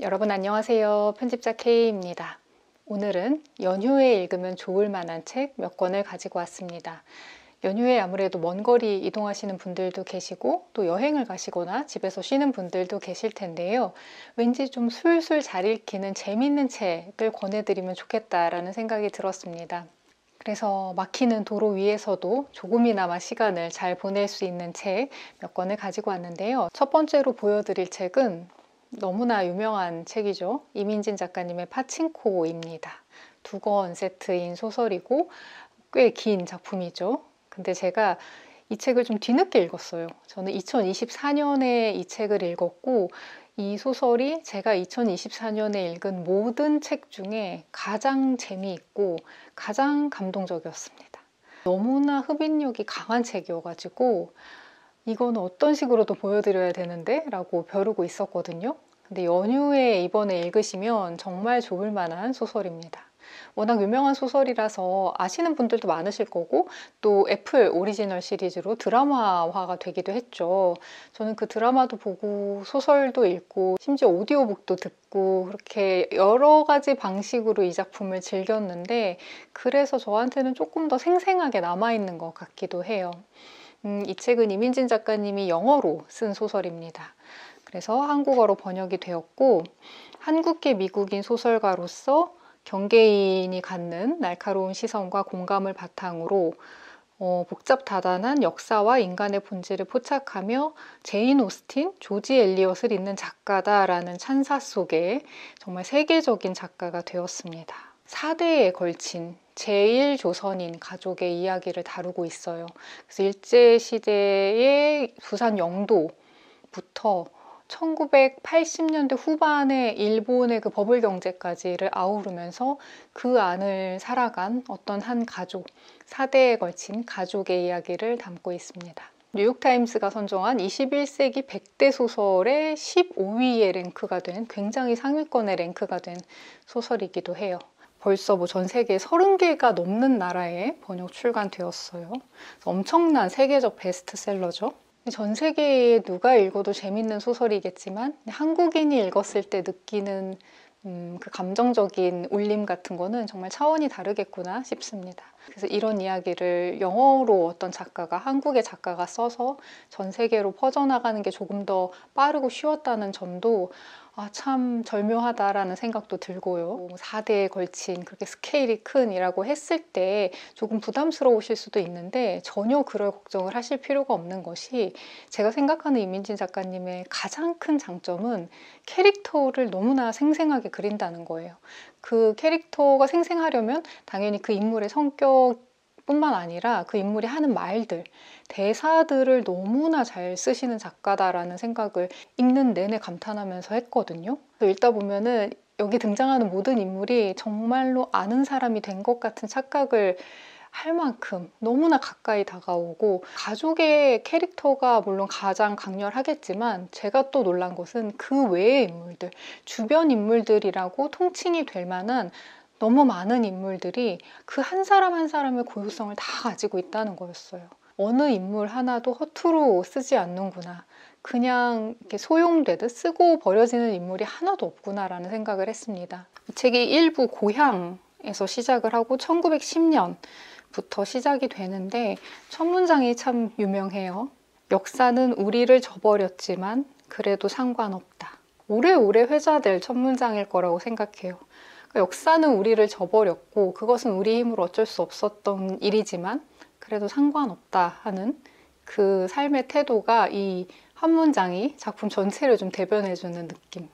여러분 안녕하세요. 편집자 K입니다. 오늘은 연휴에 읽으면 좋을 만한 책 몇 권을 가지고 왔습니다. 연휴에 아무래도 먼 거리 이동하시는 분들도 계시고 또 여행을 가시거나 집에서 쉬는 분들도 계실 텐데요. 왠지 좀 술술 잘 읽히는 재밌는 책을 권해드리면 좋겠다라는 생각이 들었습니다. 그래서 막히는 도로 위에서도 조금이나마 시간을 잘 보낼 수 있는 책 몇 권을 가지고 왔는데요. 첫 번째로 보여드릴 책은 너무나 유명한 책이죠. 이민진 작가님의 파친코입니다. 2권 세트인 소설이고 꽤 긴 작품이죠. 근데 제가 이 책을 좀 뒤늦게 읽었어요. 저는 2024년에 이 책을 읽었고 이 소설이 제가 2024년에 읽은 모든 책 중에 가장 재미있고 가장 감동적이었습니다. 너무나 흡입력이 강한 책이어가지고 이거는 어떤 식으로도 보여드려야 되는데? 라고 벼르고 있었거든요. 근데 연휴에 이번에 읽으시면 정말 좋을 만한 소설입니다. 워낙 유명한 소설이라서 아시는 분들도 많으실 거고 또 애플 오리지널 시리즈로 드라마화가 되기도 했죠. 저는 그 드라마도 보고 소설도 읽고 심지어 오디오북도 듣고 그렇게 여러 가지 방식으로 이 작품을 즐겼는데 그래서 저한테는 조금 더 생생하게 남아있는 것 같기도 해요. 이 책은 이민진 작가님이 영어로 쓴 소설입니다. 그래서 한국어로 번역이 되었고 한국계 미국인 소설가로서 경계인이 갖는 날카로운 시선과 공감을 바탕으로 복잡다단한 역사와 인간의 본질을 포착하며 제인 오스틴, 조지 엘리엇을 잇는 작가다라는 찬사 속에 정말 세계적인 작가가 되었습니다. 4대에 걸친 제1조선인 가족의 이야기를 다루고 있어요. 그래서 일제시대의 부산 영도부터 1980년대 후반에 일본의 그 버블 경제까지를 아우르면서 그 안을 살아간 어떤 한 가족, 4대에 걸친 가족의 이야기를 담고 있습니다. 뉴욕타임스가 선정한 21세기 100대 소설의 15위에 랭크가 된 굉장히 상위권에 랭크가 된 소설이기도 해요. 벌써 전 세계 30개가 넘는 나라에 번역 출간되었어요. 엄청난 세계적 베스트셀러죠. 전 세계에 누가 읽어도 재밌는 소설이겠지만 한국인이 읽었을 때 느끼는 그 감정적인 울림 같은 거는 정말 차원이 다르겠구나 싶습니다. 그래서 이런 이야기를 영어로 어떤 작가가, 한국의 작가가 써서 전 세계로 퍼져나가는 게 조금 더 빠르고 쉬웠다는 점도 참 절묘하다라는 생각도 들고요. 4대에 걸친 그렇게 스케일이 큰이라고 했을 때 조금 부담스러우실 수도 있는데 전혀 그럴 걱정을 하실 필요가 없는 것이 제가 생각하는 이민진 작가님의 가장 큰 장점은 캐릭터를 너무나 생생하게 그린다는 거예요. 그 캐릭터가 생생하려면 당연히 그 인물의 성격뿐만 아니라 그 인물이 하는 말들, 대사들을 너무나 잘 쓰시는 작가다라는 생각을 읽는 내내 감탄하면서 했거든요. 읽다 보면은 여기 등장하는 모든 인물이 정말로 아는 사람이 된 것 같은 착각을 할 만큼 너무나 가까이 다가오고 가족의 캐릭터가 물론 가장 강렬하겠지만 제가 또 놀란 것은 그 외의 인물들, 주변 인물들이라고 통칭이 될 만한 너무 많은 인물들이 그 한 사람 한 사람의 고유성을 다 가지고 있다는 거였어요. 어느 인물 하나도 허투루 쓰지 않는구나. 그냥 이렇게 소용되듯 쓰고 버려지는 인물이 하나도 없구나라는 생각을 했습니다. 이 책이 일부 고향에서 시작을 하고 1910년부터 시작이 되는데 첫 문장이 참 유명해요. 역사는 우리를 저버렸지만 그래도 상관없다. 오래오래 회자될 첫 문장일 거라고 생각해요. 역사는 우리를 저버렸고 그것은 우리 힘으로 어쩔 수 없었던 일이지만 그래도 상관없다 하는 그 삶의 태도가 이 한 문장이 작품 전체를 좀 대변해주는 느낌.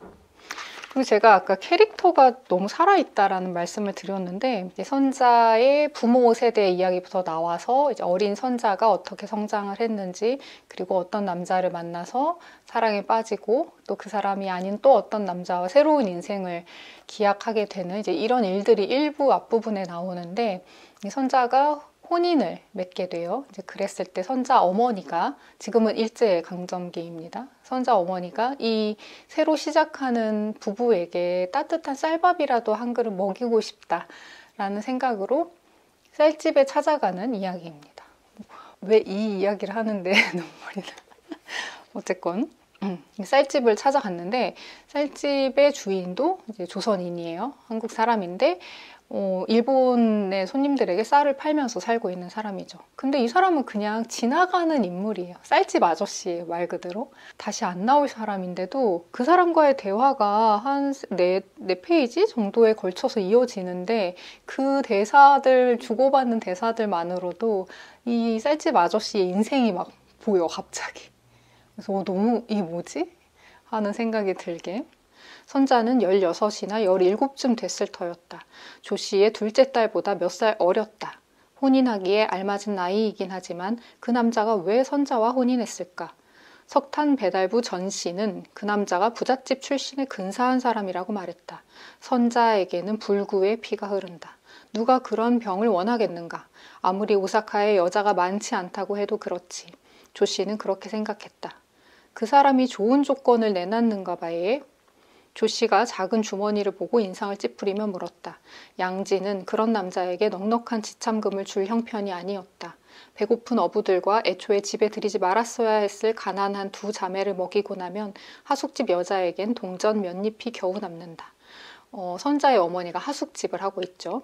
그리고 제가 아까 캐릭터가 너무 살아있다라는 말씀을 드렸는데 이제 선자의 부모 세대의 이야기부터 나와서 이제 어린 선자가 어떻게 성장을 했는지 그리고 어떤 남자를 만나서 사랑에 빠지고 또 그 사람이 아닌 또 어떤 남자와 새로운 인생을 기약하게 되는 이제 이런 일들이 일부 앞부분에 나오는데 이 선자가 혼인을 맺게 돼요. 이제 그랬을 때 선자 어머니가 지금은 일제강점기입니다. 선자 어머니가 이 새로 시작하는 부부에게 따뜻한 쌀밥이라도 한 그릇 먹이고 싶다라는 생각으로 쌀집에 찾아가는 이야기입니다. 왜 이 이야기를 하는데 눈물이 나. 어쨌건 쌀집을 찾아갔는데 쌀집의 주인도 이제 조선인이에요. 한국 사람인데 일본의 손님들에게 쌀을 팔면서 살고 있는 사람이죠. 근데 이 사람은 그냥 지나가는 인물이에요. 쌀집 아저씨예요, 말 그대로. 다시 안 나올 사람인데도 그 사람과의 대화가 한 네 페이지 정도에 걸쳐서 이어지는데 그 대사들, 주고받는 대사들만으로도 이 쌀집 아저씨의 인생이 막 보여, 갑자기. 그래서 너무 이게 뭐지? 하는 생각이 들게. 선자는 16이나 17쯤 됐을 터였다. 조 씨의 둘째 딸보다 몇 살 어렸다. 혼인하기에 알맞은 나이이긴 하지만 그 남자가 왜 선자와 혼인했을까? 석탄 배달부 전 씨는 그 남자가 부잣집 출신의 근사한 사람이라고 말했다. 선자에게는 불구의 피가 흐른다. 누가 그런 병을 원하겠는가? 아무리 오사카에 여자가 많지 않다고 해도 그렇지. 조 씨는 그렇게 생각했다. 그 사람이 좋은 조건을 내놨는가 봐에. 조 씨가 작은 주머니를 보고 인상을 찌푸리며 물었다. 양지는 그런 남자에게 넉넉한 지참금을 줄 형편이 아니었다. 배고픈 어부들과 애초에 집에 들이지 말았어야 했을 가난한 두 자매를 먹이고 나면 하숙집 여자에겐 동전 몇 잎이 겨우 남는다. 선자의 어머니가 하숙집을 하고 있죠.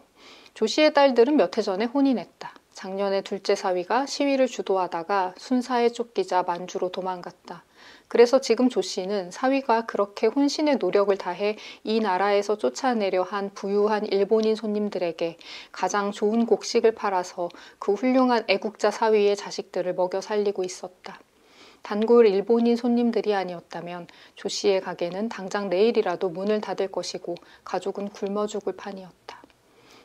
조 씨의 딸들은 몇 해 전에 혼인했다. 작년에 둘째 사위가 시위를 주도하다가 순사에 쫓기자 만주로 도망갔다. 그래서 지금 조 씨는 사위가 그렇게 혼신의 노력을 다해 이 나라에서 쫓아내려 한 부유한 일본인 손님들에게 가장 좋은 곡식을 팔아서 그 훌륭한 애국자 사위의 자식들을 먹여 살리고 있었다. 단골 일본인 손님들이 아니었다면 조 씨의 가게는 당장 내일이라도 문을 닫을 것이고 가족은 굶어 죽을 판이었다.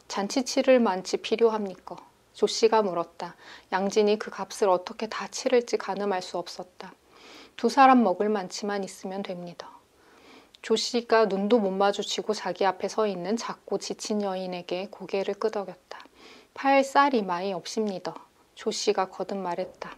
잔치 치를 만치 필요합니까? 조 씨가 물었다. 양진이 그 값을 어떻게 다 치를지 가늠할 수 없었다. 두 사람 먹을 만치만 있으면 됩니다. 조 씨가 눈도 못 마주치고 자기 앞에 서 있는 작고 지친 여인에게 고개를 끄덕였다. 팔 쌀이 많이 없습니다. 조 씨가 거듭 말했다.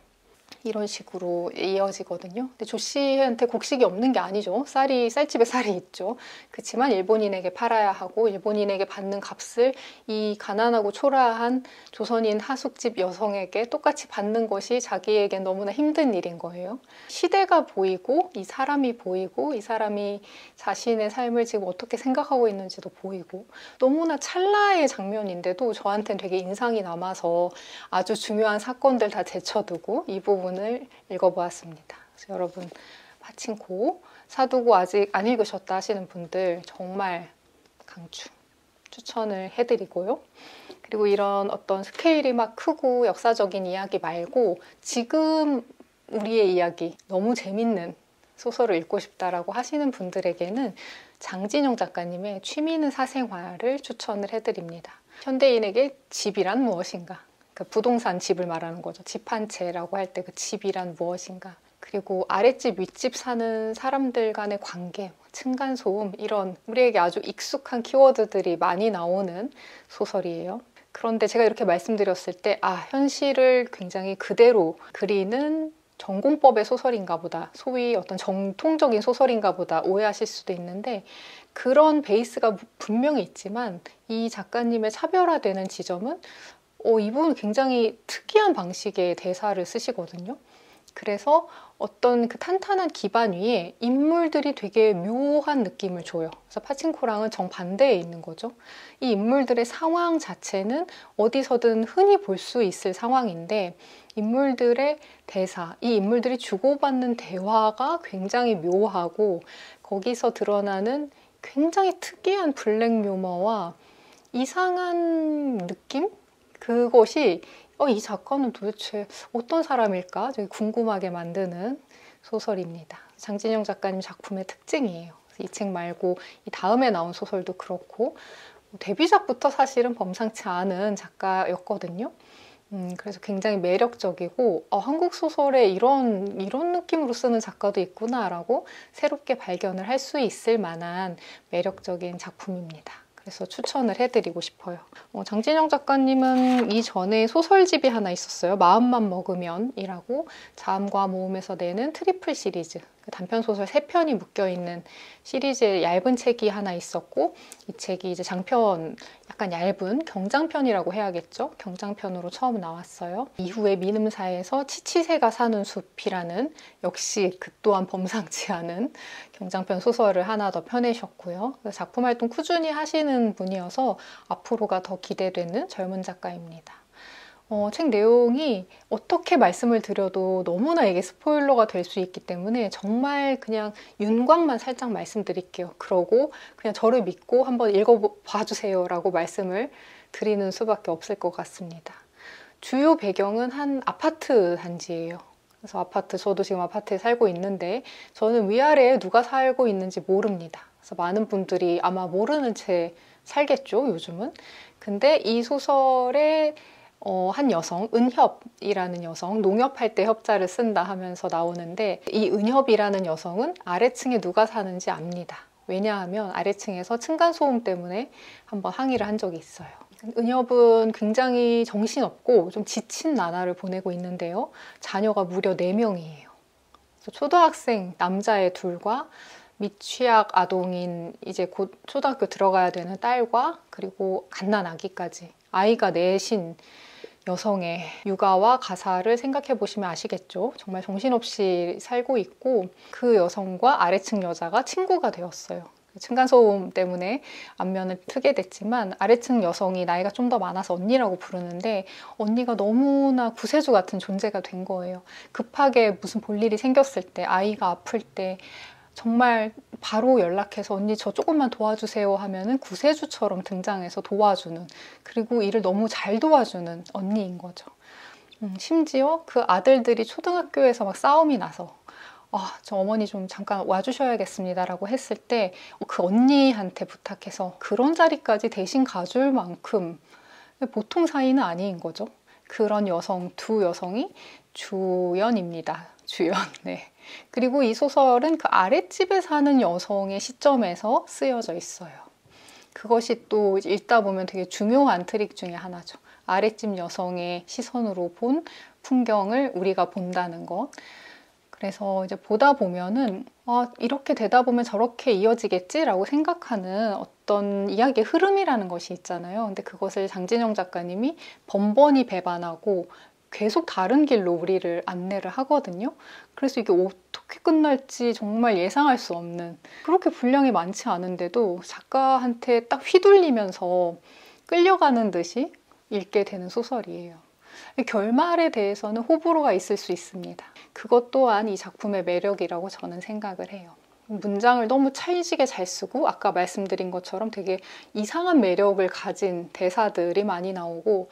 이런 식으로 이어지거든요. 근데 조 씨한테 곡식이 없는 게 아니죠. 쌀집에 쌀이 있죠. 그렇지만 일본인에게 팔아야 하고 일본인에게 받는 값을 이 가난하고 초라한 조선인 하숙집 여성에게 똑같이 받는 것이 자기에겐 너무나 힘든 일인 거예요. 시대가 보이고 이 사람이 보이고 이 사람이 자신의 삶을 지금 어떻게 생각하고 있는지도 보이고 너무나 찰나의 장면인데도 저한테는 되게 인상이 남아서 아주 중요한 사건들 다 제쳐두고 이 부분을 읽어보았습니다. 그래서 여러분 파친코 사두고 아직 안 읽으셨다 하시는 분들 정말 강추 추천을 해드리고요. 그리고 이런 어떤 스케일이 막 크고 역사적인 이야기 말고 지금 우리의 이야기 너무 재밌는 소설을 읽고 싶다라고 하시는 분들에게는 장진영 작가님의 취미는 사생활을 추천을 해드립니다. 현대인에게 집이란 무엇인가? 그 부동산 집을 말하는 거죠. 집 한 채라고 할 때 그 집이란 무엇인가. 그리고 아랫집, 윗집 사는 사람들 간의 관계, 층간소음 이런 우리에게 아주 익숙한 키워드들이 많이 나오는 소설이에요. 그런데 제가 이렇게 말씀드렸을 때 현실을 굉장히 그대로 그리는 전공법의 소설인가 보다, 소위 어떤 정통적인 소설인가 보다 오해하실 수도 있는데 그런 베이스가 분명히 있지만 이 작가님의 차별화되는 지점은 이분은 굉장히 특이한 방식의 대사를 쓰시거든요. 그래서 어떤 그 탄탄한 기반 위에 인물들이 되게 묘한 느낌을 줘요. 그래서 파친코랑은 정반대에 있는 거죠. 이 인물들의 상황 자체는 어디서든 흔히 볼 수 있을 상황인데 인물들의 대사, 이 인물들이 주고받는 대화가 굉장히 묘하고 거기서 드러나는 굉장히 특이한 블랙 유머와 이상한 느낌? 그것이 이 작가는 도대체 어떤 사람일까? 되게 궁금하게 만드는 소설입니다. 장진영 작가님 작품의 특징이에요. 이 책 말고 이 다음에 나온 소설도 그렇고 데뷔작부터 사실은 범상치 않은 작가였거든요. 그래서 굉장히 매력적이고 한국 소설에 이런 느낌으로 쓰는 작가도 있구나라고 새롭게 발견을 할 수 있을 만한 매력적인 작품입니다. 그래서 추천을 해드리고 싶어요. 장진영 작가님은 이전에 소설집이 하나 있었어요. 마음만 먹으면 이라고 자음과 모음에서 내는 트리플 시리즈, 그 단편소설 3편이 묶여있는 시리즈의 얇은 책이 하나 있었고, 이 책이 이제 장편, 약간 얇은 경장편이라고 해야겠죠? 경장편으로 처음 나왔어요. 이후에 민음사에서 치치새가 사는 숲이라는 역시 그 또한 범상치 않은 경장편 소설을 하나 더 펴내셨고요. 작품 활동 꾸준히 하시는 분이어서 앞으로가 더 기대되는 젊은 작가입니다. 책 내용이 어떻게 말씀을 드려도 너무나 이게 스포일러가 될 수 있기 때문에 정말 그냥 윤곽만 살짝 말씀드릴게요. 그러고 그냥 저를 믿고 한번 읽어봐 주세요 라고 말씀을 드리는 수밖에 없을 것 같습니다. 주요 배경은 한 아파트 단지예요. 그래서 저도 지금 아파트에 살고 있는데 저는 위아래에 누가 살고 있는지 모릅니다. 그래서 많은 분들이 아마 모르는 채 살겠죠, 요즘은. 근데 이 소설에 한 여성, 은협이라는 여성, 농협할 때 협자를 쓴다 하면서 나오는데, 이 은협이라는 여성은 아래층에 누가 사는지 압니다. 왜냐하면 아래층에서 층간소음 때문에 한번 항의를 한 적이 있어요. 은협은 굉장히 정신없고 좀 지친 나날을 보내고 있는데요. 자녀가 무려 4명이에요. 초등학생 남자애 2과 미취학 아동인 이제 곧 초등학교 들어가야 되는 딸과 그리고 갓난아기까지 아이가 넷인 여성의 육아와 가사를 생각해 보시면 아시겠죠? 정말 정신없이 살고 있고, 그 여성과 아래층 여자가 친구가 되었어요. 층간소음 때문에 안면을 트게 됐지만 아래층 여성이 나이가 좀 더 많아서 언니라고 부르는데, 언니가 너무나 구세주 같은 존재가 된 거예요. 급하게 무슨 볼일이 생겼을 때, 아이가 아플 때 정말 바로 연락해서 언니 저 조금만 도와주세요 하면은 구세주처럼 등장해서 도와주는, 그리고 일을 너무 잘 도와주는 언니인 거죠. 심지어 그 아들들이 초등학교에서 막 싸움이 나서 저 어머니 좀 잠깐 와주셔야겠습니다 라고 했을 때 그 언니한테 부탁해서 그런 자리까지 대신 가줄 만큼 보통 사이는 아닌 거죠. 그런 여성, 2여성이 주연입니다. 주연. 네. 그리고 이 소설은 그 아랫집에 사는 여성의 시점에서 쓰여져 있어요. 그것이 또 읽다 보면 되게 중요한 트릭 중에 하나죠. 아랫집 여성의 시선으로 본 풍경을 우리가 본다는 것. 그래서 이제 보다 보면은 이렇게 되다 보면 저렇게 이어지겠지라고 생각하는 어떤 이야기의 흐름이라는 것이 있잖아요. 근데 그것을 장진영 작가님이 번번이 배반하고 계속 다른 길로 우리를 안내를 하거든요. 그래서 이게 어떻게 끝날지 정말 예상할 수 없는, 그렇게 분량이 많지 않은데도 작가한테 딱 휘둘리면서 끌려가는 듯이 읽게 되는 소설이에요. 결말에 대해서는 호불호가 있을 수 있습니다. 그것 또한 이 작품의 매력이라고 저는 생각을 해요. 문장을 너무 찰지게 잘 쓰고 아까 말씀드린 것처럼 되게 이상한 매력을 가진 대사들이 많이 나오고,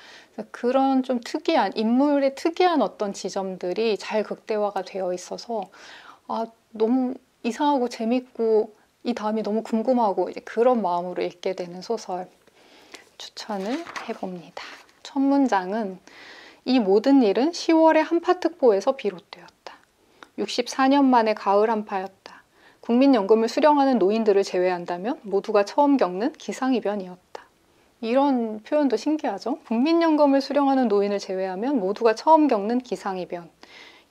그런 좀 특이한 인물의 특이한 어떤 지점들이 잘 극대화가 되어 있어서 너무 이상하고 재밌고 이 다음이 너무 궁금하고 이제 그런 마음으로 읽게 되는 소설 추천을 해봅니다. 첫 문장은 이 모든 일은 10월의 한파특보에서 비롯되었다. 64년 만에 가을 한파였다. 국민연금을 수령하는 노인들을 제외한다면 모두가 처음 겪는 기상이변이었다. 이런 표현도 신기하죠? 국민연금을 수령하는 노인을 제외하면 모두가 처음 겪는 기상이변.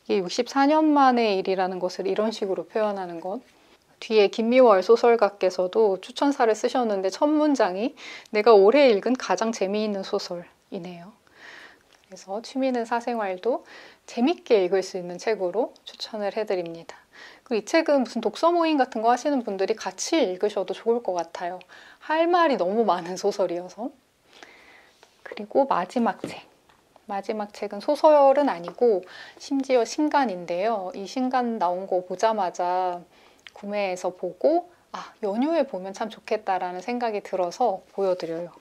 이게 64년 만의 일이라는 것을 이런 식으로 표현하는 것. 뒤에 김미월 소설가께서도 추천사를 쓰셨는데 첫 문장이 내가 올해 읽은 가장 재미있는 소설이네요. 그래서 취미는 사생활도 재밌게 읽을 수 있는 책으로 추천을 해드립니다. 그리고 이 책은 무슨 독서 모임 같은 거 하시는 분들이 같이 읽으셔도 좋을 것 같아요. 할 말이 너무 많은 소설이어서. 그리고 마지막 책. 마지막 책은 소설은 아니고 심지어 신간인데요. 이 신간 나온 거 보자마자 구매해서 보고 연휴에 보면 참 좋겠다라는 생각이 들어서 보여드려요.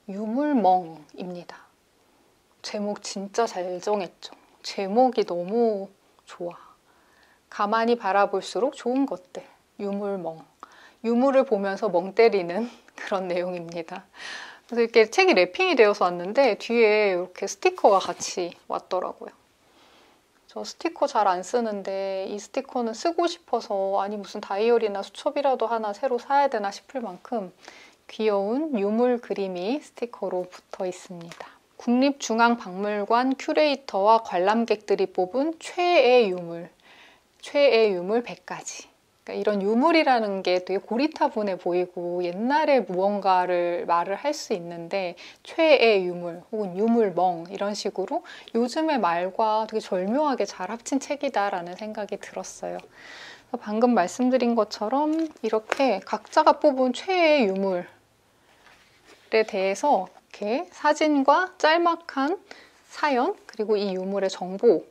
유물멍입니다. 제목 진짜 잘 정했죠. 제목이 너무 좋아. 가만히 바라볼수록 좋은 것들. 유물멍. 유물을 보면서 멍 때리는 그런 내용입니다. 그래서 이렇게 책이 랩핑이 되어서 왔는데 뒤에 이렇게 스티커가 같이 왔더라고요. 저 스티커 잘 안 쓰는데 이 스티커는 쓰고 싶어서 아니 무슨 다이어리나 수첩이라도 하나 새로 사야 되나 싶을 만큼 귀여운 유물 그림이 스티커로 붙어 있습니다. 국립중앙박물관 큐레이터와 관람객들이 뽑은 최애 유물. 최애 유물 100가지. 그러니까 이런 유물이라는 게 되게 고리타분해 보이고 옛날에 무언가를 말을 할 수 있는데 최애 유물 혹은 유물멍 이런 식으로 요즘의 말과 되게 절묘하게 잘 합친 책이다라는 생각이 들었어요. 방금 말씀드린 것처럼 이렇게 각자가 뽑은 최애 유물에 대해서 이렇게 사진과 짤막한 사연 그리고 이 유물의 정보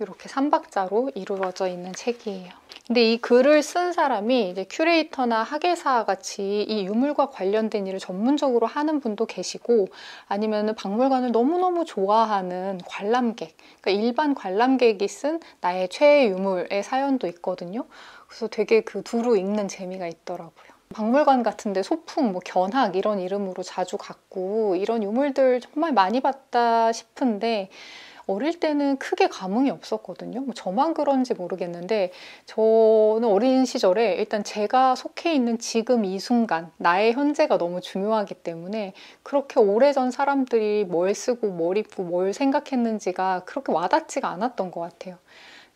이렇게 3박자로 이루어져 있는 책이에요. 근데 이 글을 쓴 사람이 이제 큐레이터나 학예사 같이 이 유물과 관련된 일을 전문적으로 하는 분도 계시고 아니면 박물관을 너무너무 좋아하는 관람객, 그러니까 일반 관람객이 쓴 나의 최애 유물의 사연도 있거든요. 그래서 되게 그 두루 읽는 재미가 있더라고요. 박물관 같은데 소풍, 뭐 견학 이런 이름으로 자주 갔고 이런 유물들 정말 많이 봤다 싶은데 어릴 때는 크게 감흥이 없었거든요. 뭐 저만 그런지 모르겠는데 저는 어린 시절에 일단 제가 속해 있는 지금 이 순간 나의 현재가 너무 중요하기 때문에 그렇게 오래전 사람들이 뭘 쓰고 뭘 입고 뭘 생각했는지가 그렇게 와닿지가 않았던 것 같아요.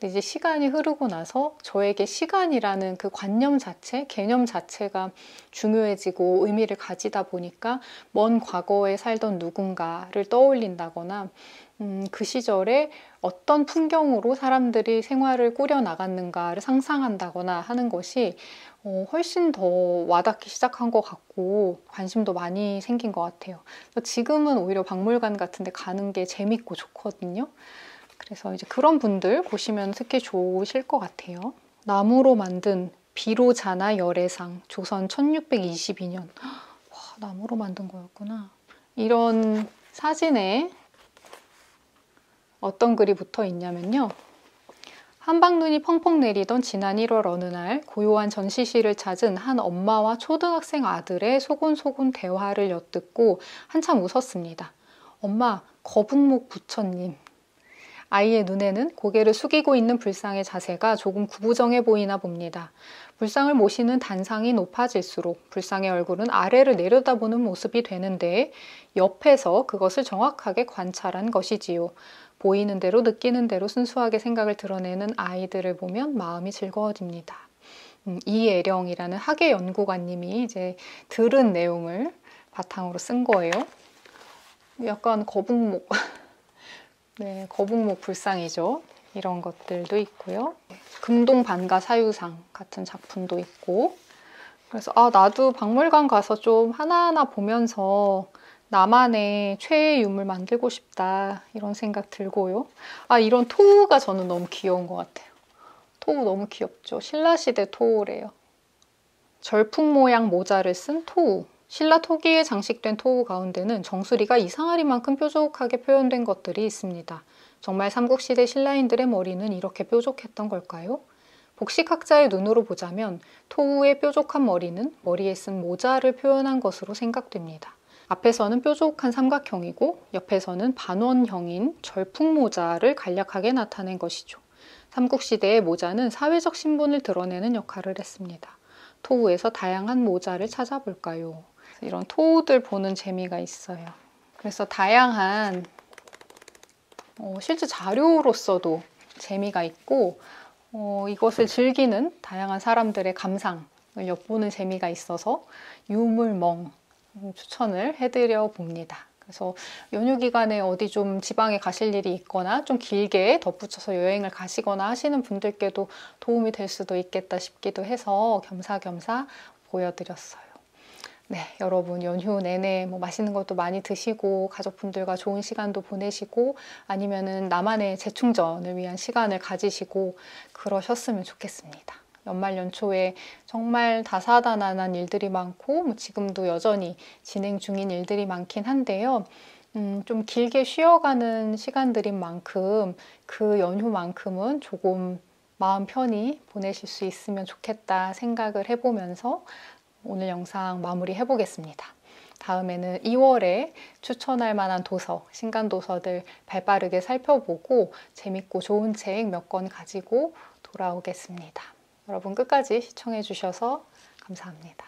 근데 이제 시간이 흐르고 나서 저에게 시간이라는 그 관념 자체, 개념 자체가 중요해지고 의미를 가지다 보니까 먼 과거에 살던 누군가를 떠올린다거나 그 시절에 어떤 풍경으로 사람들이 생활을 꾸려나갔는가를 상상한다거나 하는 것이 훨씬 더 와닿기 시작한 것 같고 관심도 많이 생긴 것 같아요. 지금은 오히려 박물관 같은 데 가는 게 재밌고 좋거든요. 그래서 이제 그런 분들 보시면 특히 좋으실 것 같아요. 나무로 만든 비로자나 열애상, 조선 1622년. 와, 나무로 만든 거였구나. 이런 사진에 어떤 글이 붙어 있냐면요. 한방눈이 펑펑 내리던 지난 1월 어느 날 고요한 전시실을 찾은 한 엄마와 초등학생 아들의 소곤소곤 대화를 엿듣고 한참 웃었습니다. 엄마, 거북목 부처님. 아이의 눈에는 고개를 숙이고 있는 불상의 자세가 조금 구부정해 보이나 봅니다. 불상을 모시는 단상이 높아질수록 불상의 얼굴은 아래를 내려다보는 모습이 되는데 옆에서 그것을 정확하게 관찰한 것이지요. 보이는 대로 느끼는 대로 순수하게 생각을 드러내는 아이들을 보면 마음이 즐거워집니다. 이애령이라는 학예 연구관님이 이제 들은 내용을 바탕으로 쓴 거예요. 약간 거북목, 네, 거북목 불상이죠. 이런 것들도 있고요. 금동 반가 사유상 같은 작품도 있고. 그래서 나도 박물관 가서 좀 하나하나 보면서 나만의 최애 유물 만들고 싶다 이런 생각 들고요. 이런 토우가 저는 너무 귀여운 것 같아요. 토우 너무 귀엽죠. 신라시대 토우래요. 절풍 모양 모자를 쓴 토우. 신라 토기에 장식된 토우 가운데는 정수리가 이상하리만큼 뾰족하게 표현된 것들이 있습니다. 정말 삼국시대 신라인들의 머리는 이렇게 뾰족했던 걸까요? 복식학자의 눈으로 보자면 토우의 뾰족한 머리는 머리에 쓴 모자를 표현한 것으로 생각됩니다. 앞에서는 뾰족한 삼각형이고 옆에서는 반원형인 절풍모자를 간략하게 나타낸 것이죠. 삼국시대의 모자는 사회적 신분을 드러내는 역할을 했습니다. 토우에서 다양한 모자를 찾아볼까요? 이런 토우들 보는 재미가 있어요. 그래서 다양한 실제 자료로서도 재미가 있고 이것을 즐기는 다양한 사람들의 감상을 엿보는 재미가 있어서 유물멍 추천을 해드려 봅니다. 그래서 연휴 기간에 어디 좀 지방에 가실 일이 있거나 좀 길게 덧붙여서 여행을 가시거나 하시는 분들께도 도움이 될 수도 있겠다 싶기도 해서 겸사겸사 보여드렸어요. 네, 여러분 연휴 내내 뭐 맛있는 것도 많이 드시고 가족분들과 좋은 시간도 보내시고 아니면은 나만의 재충전을 위한 시간을 가지시고 그러셨으면 좋겠습니다. 연말 연초에 정말 다사다난한 일들이 많고 뭐 지금도 여전히 진행 중인 일들이 많긴 한데요. 좀 길게 쉬어가는 시간들인 만큼 그 연휴만큼은 조금 마음 편히 보내실 수 있으면 좋겠다 생각을 해보면서 오늘 영상 마무리 해보겠습니다. 다음에는 2월에 추천할 만한 도서, 신간 도서들 발빠르게 살펴보고 재밌고 좋은 책 몇 권 가지고 돌아오겠습니다. 여러분 끝까지 시청해 주셔서 감사합니다.